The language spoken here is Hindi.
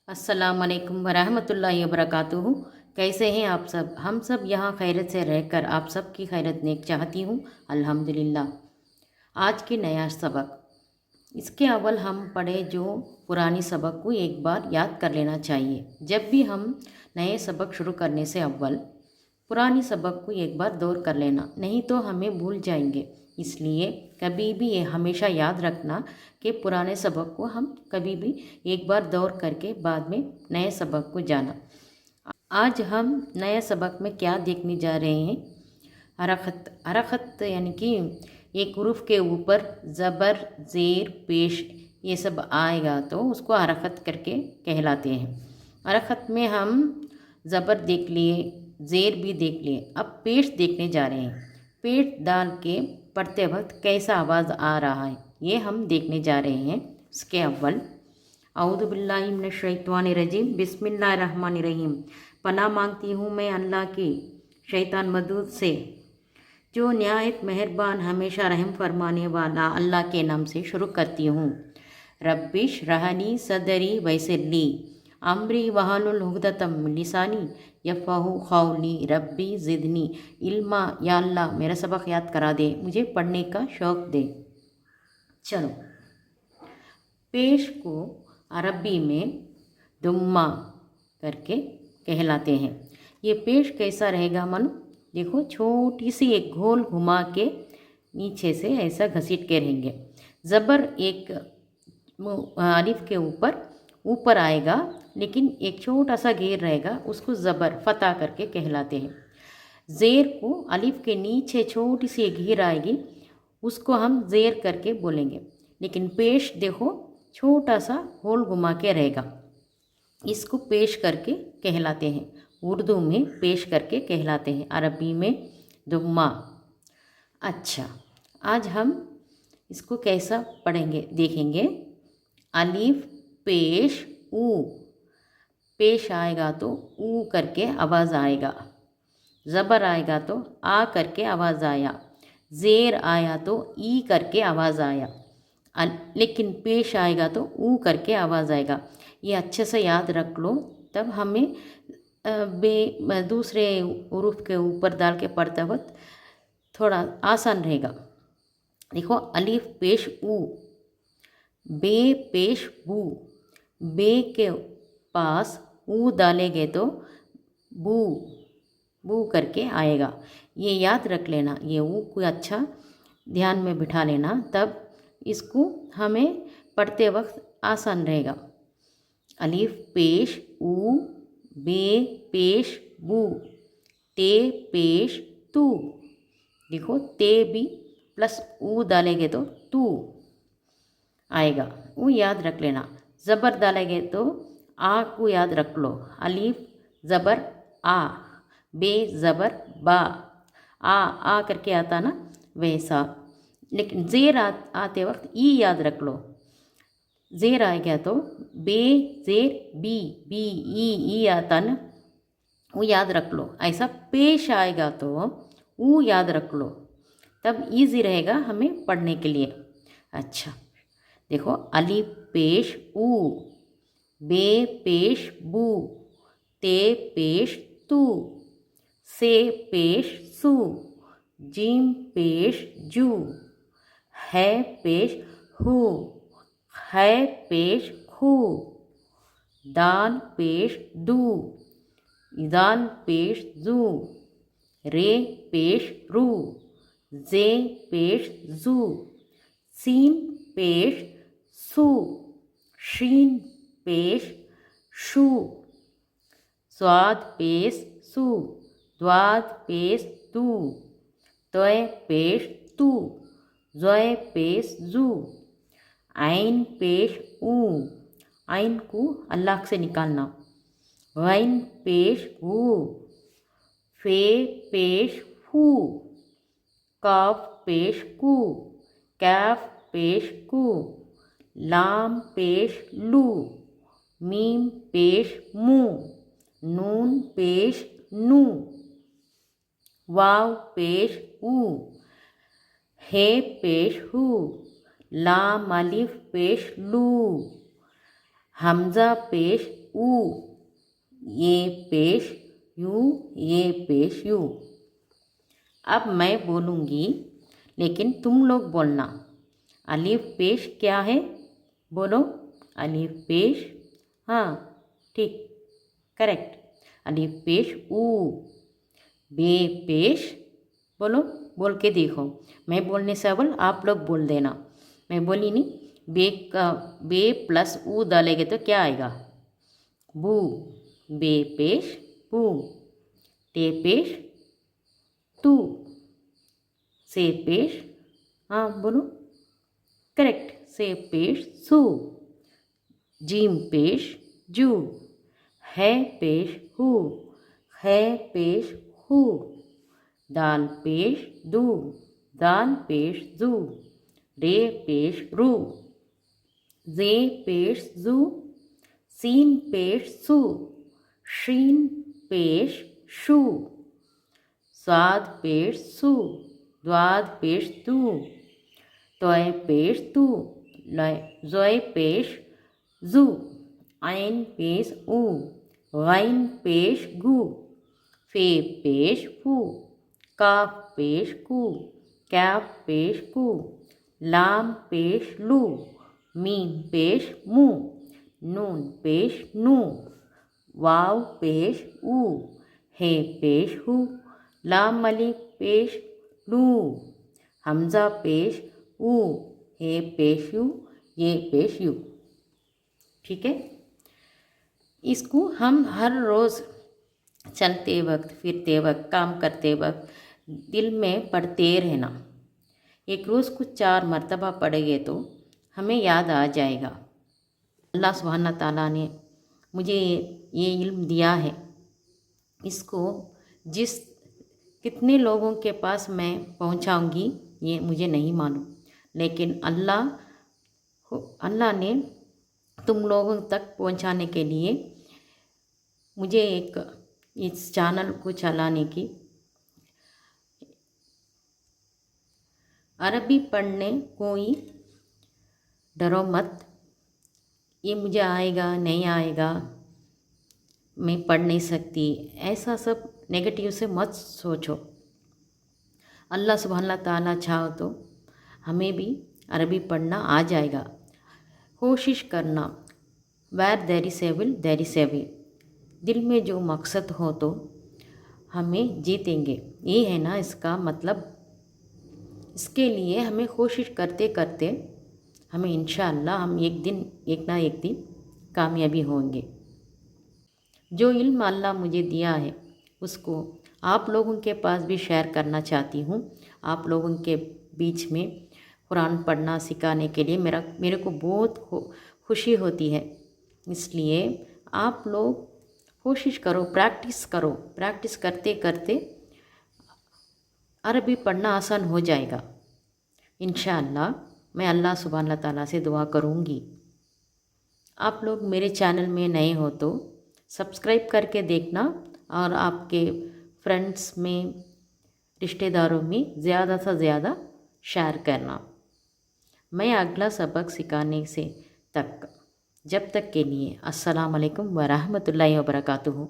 अस्सलाम वालेकुम वरहमतुल्लाहि वबरकातुहू। कैसे हैं आप सब? हम सब यहाँ खैरियत से रहकर आप सब की खैरियत नेक चाहती हूँ अल्हम्दुलिल्लाह। आज के नया सबक, इसके अव्वल हम पढ़े जो पुरानी सबक को एक बार याद कर लेना चाहिए। जब भी हम नए सबक शुरू करने से अव्वल पुरानी सबक को एक बार दौर कर लेना, नहीं तो हमें भूल जाएंगे। इसलिए कभी भी ये हमेशा याद रखना कि पुराने सबक को हम कभी भी एक बार दौर करके बाद में नए सबक को जाना। आज हम नए सबक में क्या देखने जा रहे हैं? हरकत। हरकत यानी कि एक हुरूफ के ऊपर ज़बर, ज़ेर, पेश ये सब आएगा तो उसको हरकत करके कहलाते हैं। हरकत में हम ज़बर देख लिए, ज़ेर भी देख लिए, अब पेश देखने जा रहे हैं। पेश डाल के पढ़ते वक्त कैसा आवाज़ आ रहा है ये हम देखने जा रहे हैं। इसके अव्वल औज़ु बिल्लाहि मिनश शैतानिर रजीम, बिस्मिल्लाहिर रहमानिर रहीम। पनाह मांगती हूँ मैं अल्लाह की शैतान मर्दूद से, जो निहायत मेहरबान हमेशा रहम फरमाने वाला। अल्लाह के नाम से शुरू करती हूँ। रब्बिश रहनी सदरी वयसिरली अमरी वहलुल उक़दतम मिन लिसानी यफ़क़हू क़ौली रब्बी ज़िदनी इल्मा। या अल्लाह मेरा सबक याद करा दे, मुझे पढ़ने का शौक़ दे। चलो, पेश को अरबी में दुम्मा करके कहलाते हैं। ये पेश कैसा रहेगा मानो, देखो छोटी सी एक घोल घुमा के नीचे से ऐसा घसीट के रहेंगे। ज़बर एक अलिफ के ऊपर आएगा, लेकिन एक छोटा सा घेर रहेगा, उसको ज़बर फता करके कहलाते हैं। ज़ेर को अलिफ के नीचे छोटी सी एक घेर आएगी, उसको हम ज़ेर करके बोलेंगे। लेकिन पेश देखो छोटा सा होल घुमा के रहेगा, इसको पेश करके कहलाते हैं। उर्दू में पेश करके कहलाते हैं, अरबी में दुम्मा। अच्छा, आज हम इसको कैसा पढ़ेंगे देखेंगे। अलिफ पेश ऊ, पेश आएगा तो ऊ करके आवाज़ आएगा। ज़बर आएगा तो आ करके आवाज़ आया। ज़ेर आया तो ई करके आवाज़ आया। लेकिन पेश आएगा तो ऊ करके आवाज़ आएगा। ये अच्छे से याद रख लो, तब हमें दूसरे हुरूफ के ऊपर डाल के पढ़ते वक्त थोड़ा आसान रहेगा। देखो, अलिफ पेश ऊ, बे पेश बू, बे के पास ऊ डालेंगे तो बू बू करके आएगा। ये याद रख लेना, ये ऊ को अच्छा ध्यान में बिठा लेना, तब इसको हमें पढ़ते वक्त आसान रहेगा। अलिफ पेश ऊ, बे पेश बू, ते पेश तू। देखो, ते भी प्लस ऊ डालेंगे तो तू आएगा, वो याद रख लेना। ज़बर डालेंगे तो आ को याद रख लो। अलिफ ज़बर आ, बे ज़बर बा, आ करके आता ना वैसा। लेकिन ज़ेर आते वक्त ई याद रख लो। ज़ेर आ गया तो बे ज़ेर बी, बी ई आता ना, वो याद रख लो। ऐसा पेश आएगा तो वो याद रख लो, तब इजी रहेगा हमें पढ़ने के लिए। अच्छा, देखो, अलिफ पेश ऊ, बे पेश बू, ते पेश तू, से पेश सू, जीम पेश जू, है पेश हू, है पेश हू, दाल पेश दू, दाल पेश जू, रे पेश रू, जे पेश जू, सीन पेश सू, शीन पेश शू, स्वाद पेश सू, द्वाद पेश तू, तय पेश तू, ज़य पेश जू, आइन पेश ऊ, आइन को अल्लाह से निकालना। वाइन पेश हू, फे पेश हू, काफ पेश कू, कैफ पेश कू, लाम पेश लू, मीम पेश मू, नून पेश नू, वाव पेश ऊ, हे पेश हू, लाम अलिफ पेश लू, हमज़ा पेश ऊ, ये पेश यू, ये पेश यू। अब मैं बोलूँगी लेकिन तुम लोग बोलना। अलिफ पेश क्या है? बोलो। अलिफ पेश, हाँ ठीक, करेक्ट। अलिफ पेश ऊ। बे पेश, बोलो, बोल के देखो। मैं बोलने से अव्वल आप लोग बोल देना। मैं बोली नहीं, बे का बे प्लस ऊ डालेंगे तो क्या आएगा? बू। बे पेश बू। टे पेश टू। से पेश, हाँ बोलो, करेक्ट, से पेश सू। जीम पेश जू। है पेश हू। है पेश हू। दाल पेश दू। दाल पेश जू। रे पेश रू। जे पेश जू। सीन पेश सू। शीन पेश शू। स्वाद पेश सू। द्वाद पेश तू। तोय पेश तू। जोय पेश जू। आइन पेश ऊ। गाइन पेश गू। फे पेश फू। काफ पेश कू। कैफ पेश कू। लाम पेश लू। मीम पेश मू। नून पेश नू। वाव पेश ऊ। हे पेश हू। लाम अलिफ पेश लू। हमजा पेश ऊ। हे पेश यू, ये पेश यू। ठीक है, इसको हम हर रोज़ चलते वक्त, फिरते वक्त, काम करते वक्त दिल में पढ़ते रहना। एक रोज़ को 4 मरतबा पढ़ेंगे तो हमें याद आ जाएगा। अल्लाह सुब्हाना ताला ने मुझे ये इल्म दिया है, इसको जिस कितने लोगों के पास मैं पहुंचाऊंगी ये मुझे नहीं मालूम, लेकिन अल्लाह ने तुम लोगों तक पहुंचाने के लिए मुझे एक इस चैनल को चलाने की, अरबी पढ़ने कोई डरो मत, ये मुझे आएगा नहीं आएगा, मैं पढ़ नहीं सकती, ऐसा सब नेगेटिव से मत सोचो। अल्लाह सुब्हाना ताला चाहो तो हमें भी अरबी पढ़ना आ जाएगा। कोशिश करना। Where there is a will there is a way. दिल में जो मकसद हो तो हमें जीतेंगे, ये है ना इसका मतलब। इसके लिए हमें कोशिश करते करते हमें इंशाअल्लाह हम एक ना एक दिन कामयाबी होंगे। जो इल्म अल्लाह मुझे दिया है उसको आप लोगों के पास भी शेयर करना चाहती हूँ। आप लोगों के बीच में कुरान पढ़ना सिखाने के लिए मेरे को बहुत खुशी होती है। इसलिए आप लोग कोशिश करो, प्रैक्टिस करो। प्रैक्टिस करते करते अरबी पढ़ना आसान हो जाएगा इंशाअल्लाह। मैं अल्लाह सुब्हाना ताला से दुआ करूँगी। आप लोग मेरे चैनल में नए हो तो सब्सक्राइब करके देखना और आपके फ्रेंड्स में, रिश्तेदारों में ज़्यादा से ज़्यादा शेयर करना। मैं अगला सबक सिखाने से तक जब तक के लिए अस्सलाम वालेकुम व रहमतुल्लाहि व बरकातुहू।